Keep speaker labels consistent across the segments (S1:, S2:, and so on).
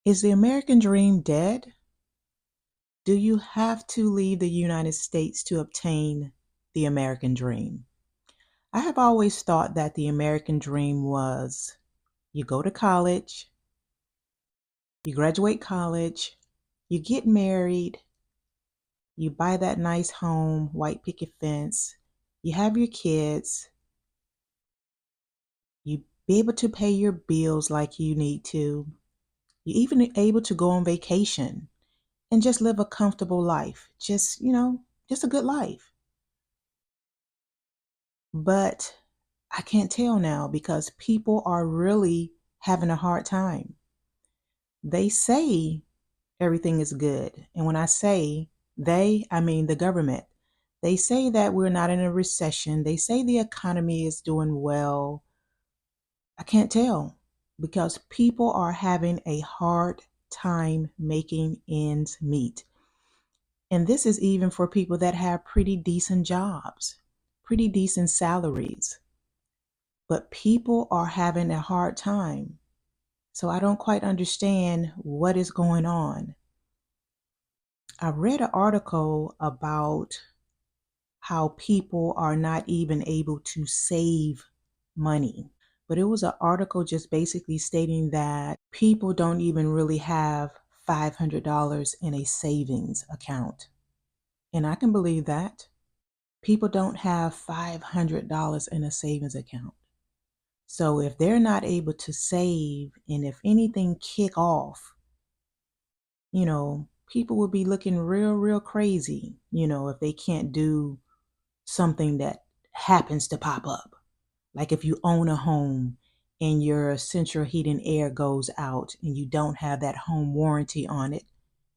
S1: Is the American dream dead? Do you have to leave the United States to obtain the American dream? I have always thought that the American dream was you go to college, you graduate college, you get married, you buy that nice home, white picket fence, you have your kids, you be able to pay your bills like you need to, you even able to go on vacation and just live a comfortable life. Just a good life. But I can't tell now because people are really having a hard time. They say everything is good. And when I say they, I mean the government. They say that we're not in a recession. They say the economy is doing well. I can't tell because people are having a hard time making ends meet. And this is even for people that have pretty decent jobs, pretty decent salaries. But people are having a hard time. So I don't quite understand what is going on. I read an article about how people are not even able to save money. But it was an article just basically stating that people don't even really have $500 in a savings account. And I can believe that. People don't have $500 in a savings account. So if they're not able to save and if anything kick off, people will be looking real, real crazy, if they can't do something that happens to pop up. Like if you own a home and your central heat and air goes out and you don't have that home warranty on it,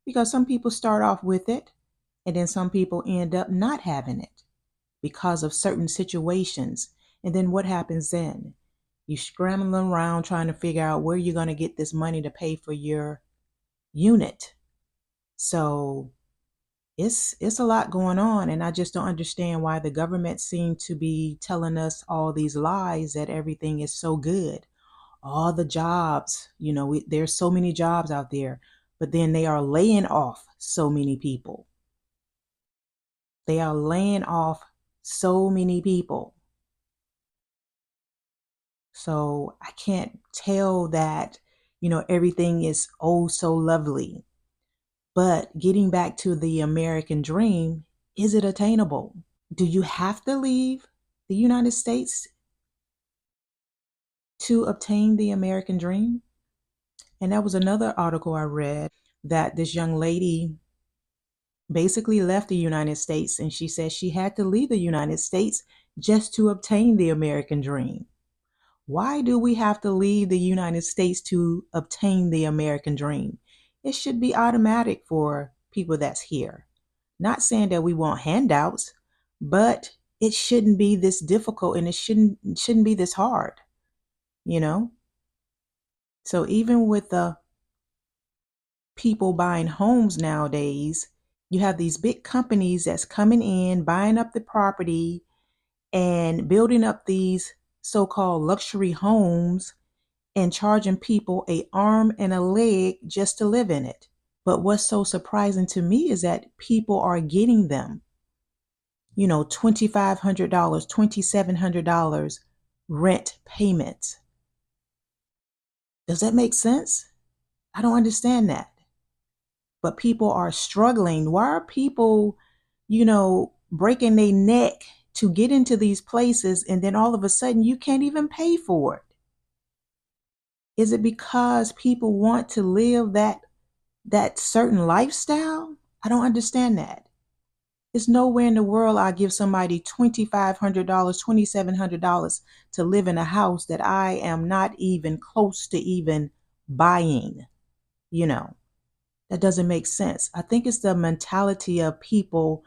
S1: because some people start off with it and then some people end up not having it because of certain situations. And then what happens then? You scrambling around trying to figure out where you're going to get this money to pay for your unit. So it's a lot going on, and I just don't understand why the government seems to be telling us all these lies that everything is so good. All the jobs, there's so many jobs out there, but then they are laying off so many people. They are laying off so many people. So I can't tell that, everything is oh so lovely. But getting back to the American dream, is it attainable? Do you have to leave the United States to obtain the American dream? And that was another article I read that this young lady basically left the United States and she said she had to leave the United States just to obtain the American dream. Why do we have to leave the United States to obtain the American dream? It should be automatic for people that's here. Not saying that we want handouts, but it shouldn't be this difficult and it shouldn't be this hard, you know? So even with the people buying homes nowadays, you have these big companies that's coming in, buying up the property and building up these so-called luxury homes and charging people an arm and a leg just to live in it. But what's so surprising to me is that people are getting them, $2,500, $2,700 rent payments. Does that make sense? I don't understand that. But people are struggling. Why are people, breaking their neck to get into these places and then all of a sudden you can't even pay for it? Is it because people want to live that certain lifestyle? I don't understand that. There's nowhere in the world I give somebody $2,500, $2,700 to live in a house that I am not even close to even buying. You know, that doesn't make sense. I think it's the mentality of people,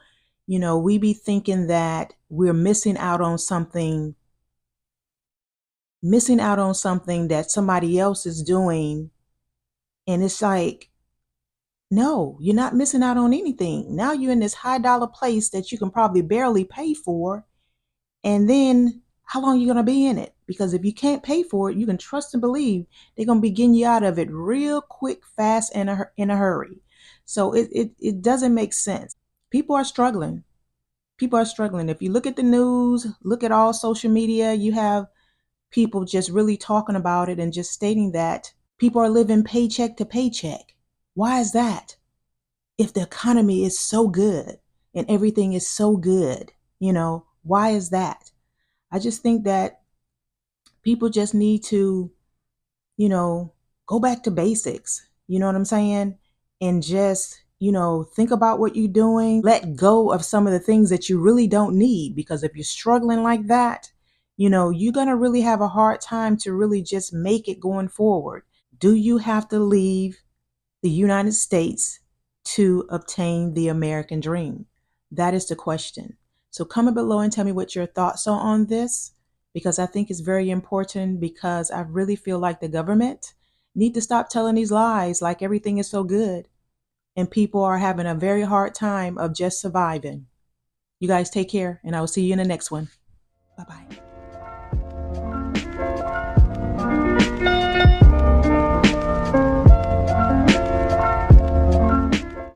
S1: we be thinking that we're missing out on something that somebody else is doing. And it's like, no, you're not missing out on anything. Now you're in this high dollar place that you can probably barely pay for. And then how long are you going to be in it? Because if you can't pay for it, you can trust and believe they're going to be getting you out of it real quick, fast, and in a hurry. So it doesn't make sense. People are struggling. People are struggling. If you look at the news, look at all social media, you have people just really talking about it and just stating that people are living paycheck to paycheck. Why is that? If the economy is so good and everything is so good, why is that? I just think that people just need to, you know, go back to basics. You know what I'm saying? And just, think about what you're doing. Let go of some of the things that you really don't need. Because if you're struggling like that, you're going to really have a hard time to really just make it going forward. Do you have to leave the United States to obtain the American dream? That is the question. So comment below and tell me what your thoughts are on this, because I think it's very important, because I really feel like the government need to stop telling these lies like everything is so good and people are having a very hard time of just surviving. You guys take care, and I will see you in the next one. Bye-bye.